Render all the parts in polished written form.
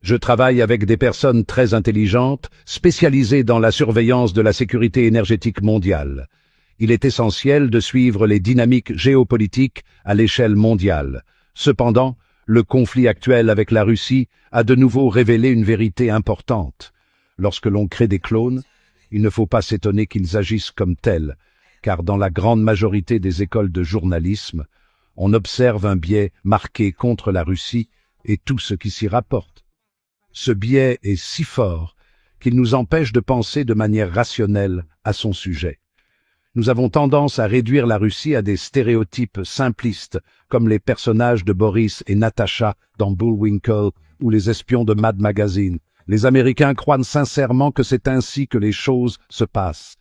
Je travaille avec des personnes très intelligentes, spécialisées dans la surveillance de la sécurité énergétique mondiale. Il est essentiel de suivre les dynamiques géopolitiques à l'échelle mondiale. Cependant, le conflit actuel avec la Russie a de nouveau révélé une vérité importante. Lorsque l'on crée des clones, il ne faut pas s'étonner qu'ils agissent comme tels, car dans la grande majorité des écoles de journalisme, on observe un biais marqué contre la Russie et tout ce qui s'y rapporte. Ce biais est si fort qu'il nous empêche de penser de manière rationnelle à son sujet. Nous avons tendance à réduire la Russie à des stéréotypes simplistes, comme les personnages de Boris et Natasha dans Bullwinkle ou les espions de Mad Magazine. Les Américains croient sincèrement que c'est ainsi que les choses se passent.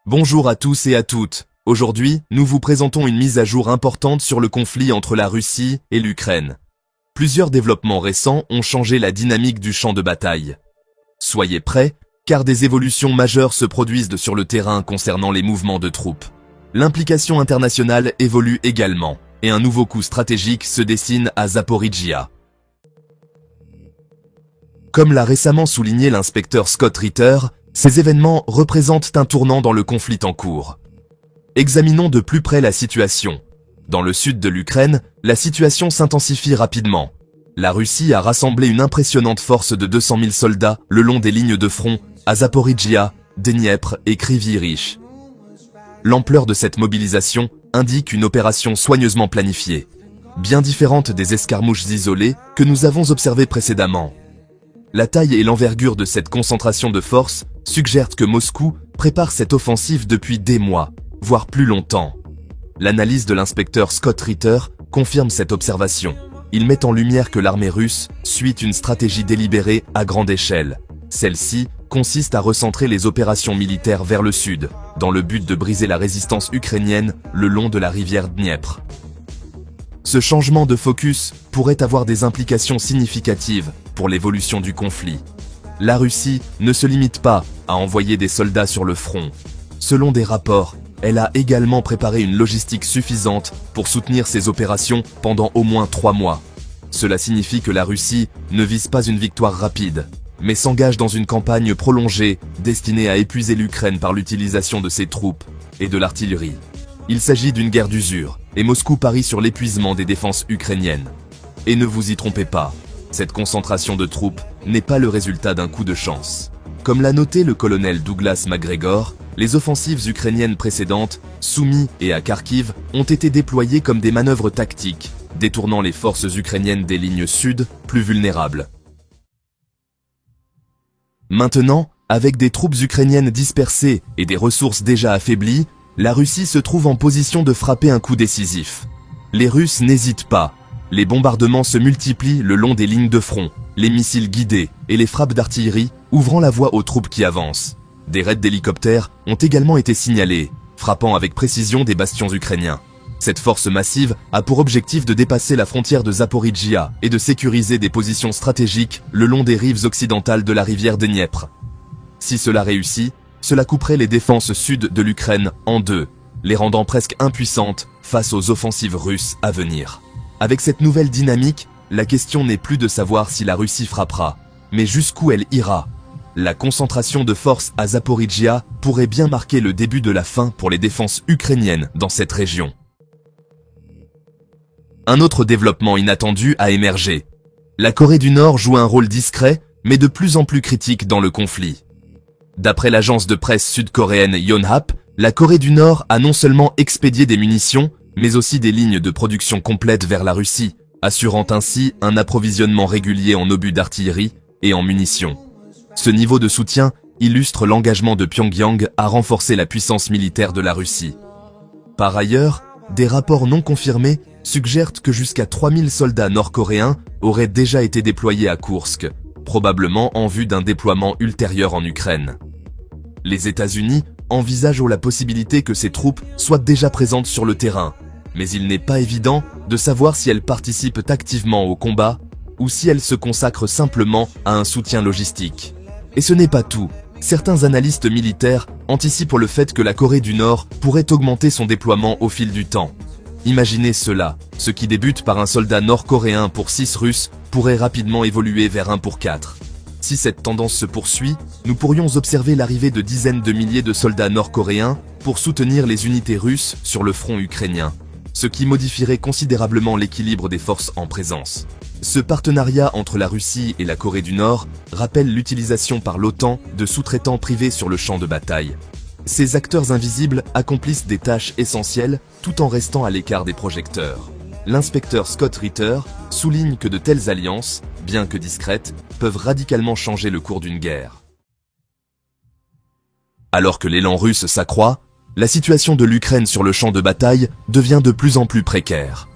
Bonjour à tous et à toutes. Aujourd'hui, nous vous présentons une mise à jour importante sur le conflit entre la Russie et l'Ukraine. Plusieurs développements récents ont changé la dynamique du champ de bataille. Soyez prêts, car des évolutions majeures se produisent sur le terrain concernant les mouvements de troupes. L'implication internationale évolue également, et un nouveau coup stratégique se dessine à Zaporijjia. Comme l'a récemment souligné l'inspecteur Scott Ritter, ces événements représentent un tournant dans le conflit en cours. Examinons de plus près la situation. Dans le sud de l'Ukraine, la situation s'intensifie rapidement. La Russie a rassemblé une impressionnante force de 200 000 soldats le long des lignes de front à Zaporijjia, Dniepr et Kryvyi Rih. L'ampleur de cette mobilisation indique une opération soigneusement planifiée, bien différente des escarmouches isolées que nous avons observées précédemment. La taille et l'envergure de cette concentration de forces suggèrent que Moscou prépare cette offensive depuis des mois, voire plus longtemps. L'analyse de l'inspecteur Scott Ritter confirme cette observation. Il met en lumière que l'armée russe suit une stratégie délibérée à grande échelle. Celle-ci consiste à recentrer les opérations militaires vers le sud, dans le but de briser la résistance ukrainienne le long de la rivière Dniepr. Ce changement de focus pourrait avoir des implications significatives pour l'évolution du conflit. La Russie ne se limite pas à envoyer des soldats sur le front. Selon des rapports, elle a également préparé une logistique suffisante pour soutenir ses opérations pendant au moins 3 mois. Cela signifie que la Russie ne vise pas une victoire rapide, mais s'engage dans une campagne prolongée destinée à épuiser l'Ukraine par l'utilisation de ses troupes et de l'artillerie. Il s'agit d'une guerre d'usure, et Moscou parie sur l'épuisement des défenses ukrainiennes. Et ne vous y trompez pas, cette concentration de troupes n'est pas le résultat d'un coup de chance. Comme l'a noté le colonel Douglas MacGregor, les offensives ukrainiennes précédentes, Soumy et à Kharkiv, ont été déployées comme des manœuvres tactiques, détournant les forces ukrainiennes des lignes sud, plus vulnérables. Maintenant, avec des troupes ukrainiennes dispersées et des ressources déjà affaiblies, la Russie se trouve en position de frapper un coup décisif. Les Russes n'hésitent pas. Les bombardements se multiplient le long des lignes de front, les missiles guidés et les frappes d'artillerie ouvrant la voie aux troupes qui avancent. Des raids d'hélicoptères ont également été signalés, frappant avec précision des bastions ukrainiens. Cette force massive a pour objectif de dépasser la frontière de Zaporijjia et de sécuriser des positions stratégiques le long des rives occidentales de la rivière Dniepr. Si cela réussit, cela couperait les défenses sud de l'Ukraine en deux, les rendant presque impuissantes face aux offensives russes à venir. Avec cette nouvelle dynamique, la question n'est plus de savoir si la Russie frappera, mais jusqu'où elle ira. La concentration de forces à Zaporijjia pourrait bien marquer le début de la fin pour les défenses ukrainiennes dans cette région. Un autre développement inattendu a émergé. La Corée du Nord joue un rôle discret, mais de plus en plus critique dans le conflit. D'après l'agence de presse sud-coréenne Yonhap, la Corée du Nord a non seulement expédié des munitions, mais aussi des lignes de production complètes vers la Russie, assurant ainsi un approvisionnement régulier en obus d'artillerie et en munitions. Ce niveau de soutien illustre l'engagement de Pyongyang à renforcer la puissance militaire de la Russie. Par ailleurs, des rapports non confirmés suggèrent que jusqu'à 3000 soldats nord-coréens auraient déjà été déployés à Koursk, probablement en vue d'un déploiement ultérieur en Ukraine. Les États-Unis envisagent la possibilité que ces troupes soient déjà présentes sur le terrain, mais il n'est pas évident de savoir si elles participent activement au combat ou si elles se consacrent simplement à un soutien logistique. Et ce n'est pas tout. Certains analystes militaires anticipent le fait que la Corée du Nord pourrait augmenter son déploiement au fil du temps. Imaginez cela, ce qui débute par un soldat nord-coréen pour 6 Russes pourrait rapidement évoluer vers 1 pour 4. Si cette tendance se poursuit, nous pourrions observer l'arrivée de dizaines de milliers de soldats nord-coréens pour soutenir les unités russes sur le front ukrainien, ce qui modifierait considérablement l'équilibre des forces en présence. Ce partenariat entre la Russie et la Corée du Nord rappelle l'utilisation par l'OTAN de sous-traitants privés sur le champ de bataille. Ces acteurs invisibles accomplissent des tâches essentielles tout en restant à l'écart des projecteurs. L'inspecteur Scott Ritter souligne que de telles alliances, bien que discrètes, peuvent radicalement changer le cours d'une guerre. Alors que l'élan russe s'accroît, la situation de l'Ukraine sur le champ de bataille devient de plus en plus précaire.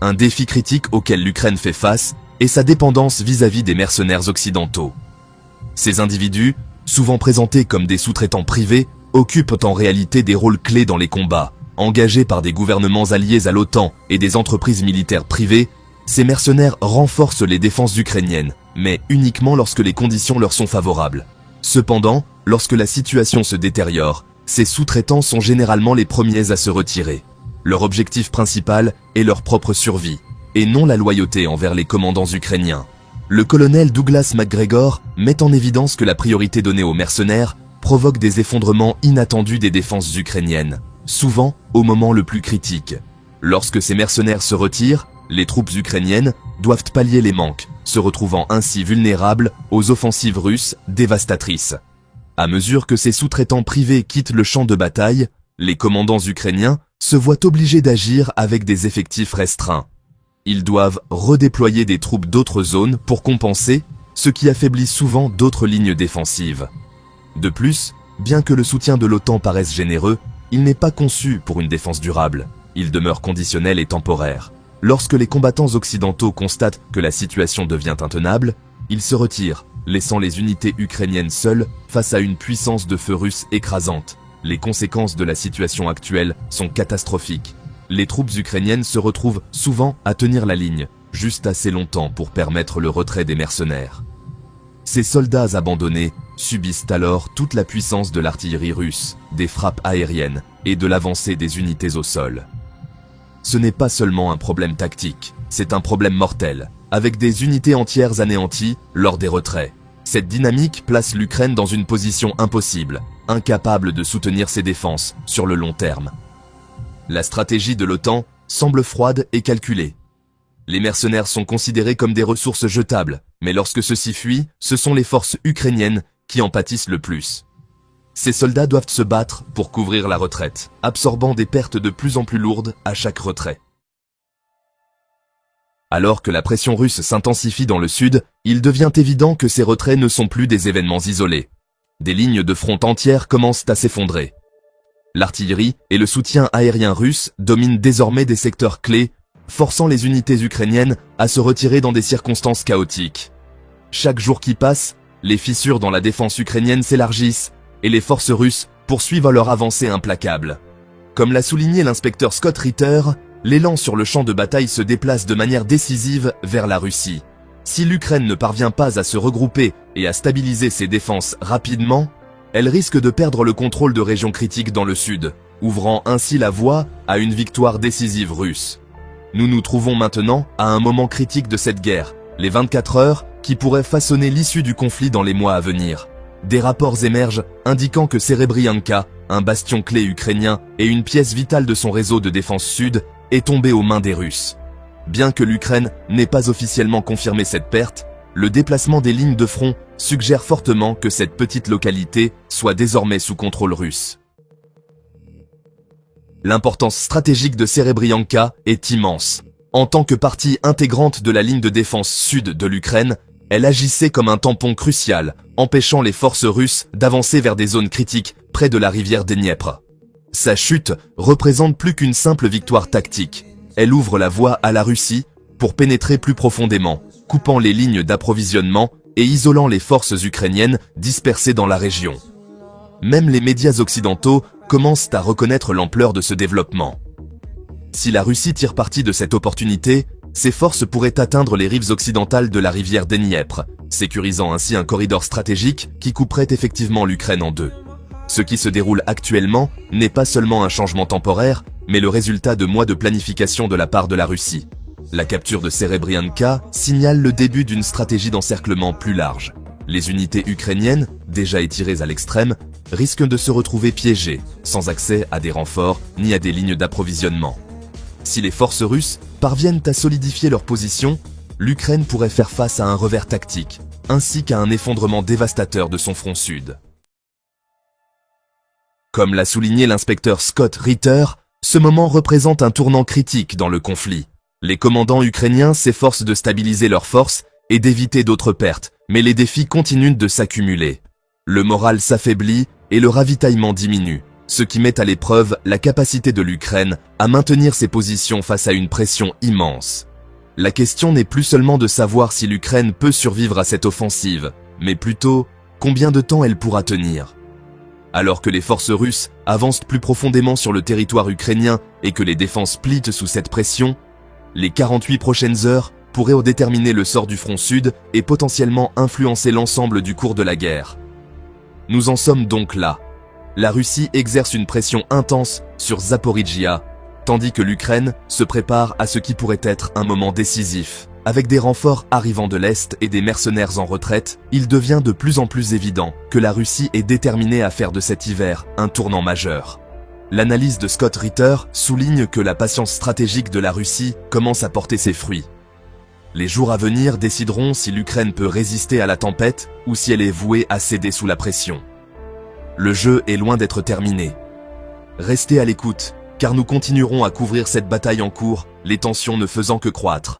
Un défi critique auquel l'Ukraine fait face est sa dépendance vis-à-vis des mercenaires occidentaux. Ces individus, souvent présentés comme des sous-traitants privés, occupent en réalité des rôles clés dans les combats. Engagés par des gouvernements alliés à l'OTAN et des entreprises militaires privées, ces mercenaires renforcent les défenses ukrainiennes, mais uniquement lorsque les conditions leur sont favorables. Cependant, lorsque la situation se détériore, ces sous-traitants sont généralement les premiers à se retirer. Leur objectif principal est leur propre survie, et non la loyauté envers les commandants ukrainiens. Le colonel Douglas McGregor met en évidence que la priorité donnée aux mercenaires provoque des effondrements inattendus des défenses ukrainiennes, souvent au moment le plus critique. Lorsque ces mercenaires se retirent, les troupes ukrainiennes doivent pallier les manques, se retrouvant ainsi vulnérables aux offensives russes dévastatrices. À mesure que ces sous-traitants privés quittent le champ de bataille, les commandants ukrainiens se voient obligés d'agir avec des effectifs restreints. Ils doivent redéployer des troupes d'autres zones pour compenser, ce qui affaiblit souvent d'autres lignes défensives. De plus, bien que le soutien de l'OTAN paraisse généreux, il n'est pas conçu pour une défense durable. Il demeure conditionnel et temporaire. Lorsque les combattants occidentaux constatent que la situation devient intenable, ils se retirent, laissant les unités ukrainiennes seules face à une puissance de feu russe écrasante. Les conséquences de la situation actuelle sont catastrophiques. Les troupes ukrainiennes se retrouvent souvent à tenir la ligne, juste assez longtemps pour permettre le retrait des mercenaires. Ces soldats abandonnés subissent alors toute la puissance de l'artillerie russe, des frappes aériennes et de l'avancée des unités au sol. Ce n'est pas seulement un problème tactique, c'est un problème mortel, avec des unités entières anéanties lors des retraits. Cette dynamique place l'Ukraine dans une position impossible, incapable de soutenir ses défenses sur le long terme. La stratégie de l'OTAN semble froide et calculée. Les mercenaires sont considérés comme des ressources jetables, mais lorsque ceux-ci fuient, ce sont les forces ukrainiennes qui en pâtissent le plus. Ces soldats doivent se battre pour couvrir la retraite, absorbant des pertes de plus en plus lourdes à chaque retrait. Alors que la pression russe s'intensifie dans le sud, il devient évident que ces retraits ne sont plus des événements isolés. Des lignes de front entières commencent à s'effondrer. L'artillerie et le soutien aérien russe dominent désormais des secteurs clés, forçant les unités ukrainiennes à se retirer dans des circonstances chaotiques. Chaque jour qui passe, les fissures dans la défense ukrainienne s'élargissent et les forces russes poursuivent leur avancée implacable. Comme l'a souligné l'inspecteur Scott Ritter, l'élan sur le champ de bataille se déplace de manière décisive vers la Russie. Si l'Ukraine ne parvient pas à se regrouper et à stabiliser ses défenses rapidement, elle risque de perdre le contrôle de régions critiques dans le sud, ouvrant ainsi la voie à une victoire décisive russe. Nous nous trouvons maintenant à un moment critique de cette guerre, les 24 heures qui pourraient façonner l'issue du conflit dans les mois à venir. Des rapports émergent indiquant que Serebrianka, un bastion clé ukrainien et une pièce vitale de son réseau de défense sud, est tombé aux mains des Russes. Bien que l'Ukraine n'ait pas officiellement confirmé cette perte, le déplacement des lignes de front suggère fortement que cette petite localité soit désormais sous contrôle russe. L'importance stratégique de Serebrianka est immense. En tant que partie intégrante de la ligne de défense sud de l'Ukraine, elle agissait comme un tampon crucial, empêchant les forces russes d'avancer vers des zones critiques près de la rivière Dniepr. Sa chute représente plus qu'une simple victoire tactique. Elle ouvre la voie à la Russie pour pénétrer plus profondément, coupant les lignes d'approvisionnement et isolant les forces ukrainiennes dispersées dans la région. Même les médias occidentaux commencent à reconnaître l'ampleur de ce développement. Si la Russie tire parti de cette opportunité, ses forces pourraient atteindre les rives occidentales de la rivière Dniepr, sécurisant ainsi un corridor stratégique qui couperait effectivement l'Ukraine en deux. Ce qui se déroule actuellement n'est pas seulement un changement temporaire, mais le résultat de mois de planification de la part de la Russie. La capture de Serebrianka signale le début d'une stratégie d'encerclement plus large. Les unités ukrainiennes, déjà étirées à l'extrême, risquent de se retrouver piégées, sans accès à des renforts ni à des lignes d'approvisionnement. Si les forces russes parviennent à solidifier leur position, l'Ukraine pourrait faire face à un revers tactique, ainsi qu'à un effondrement dévastateur de son front sud. Comme l'a souligné l'inspecteur Scott Ritter, ce moment représente un tournant critique dans le conflit. Les commandants ukrainiens s'efforcent de stabiliser leurs forces et d'éviter d'autres pertes, mais les défis continuent de s'accumuler. Le moral s'affaiblit et le ravitaillement diminue, ce qui met à l'épreuve la capacité de l'Ukraine à maintenir ses positions face à une pression immense. La question n'est plus seulement de savoir si l'Ukraine peut survivre à cette offensive, mais plutôt combien de temps elle pourra tenir. Alors que les forces russes avancent plus profondément sur le territoire ukrainien et que les défenses plient sous cette pression, les 48 prochaines heures pourraient déterminer le sort du front sud et potentiellement influencer l'ensemble du cours de la guerre. Nous en sommes donc là. La Russie exerce une pression intense sur Zaporijia, tandis que l'Ukraine se prépare à ce qui pourrait être un moment décisif. Avec des renforts arrivant de l'Est et des mercenaires en retraite, il devient de plus en plus évident que la Russie est déterminée à faire de cet hiver un tournant majeur. L'analyse de Scott Ritter souligne que la patience stratégique de la Russie commence à porter ses fruits. Les jours à venir décideront si l'Ukraine peut résister à la tempête ou si elle est vouée à céder sous la pression. Le jeu est loin d'être terminé. Restez à l'écoute, car nous continuerons à couvrir cette bataille en cours, les tensions ne faisant que croître.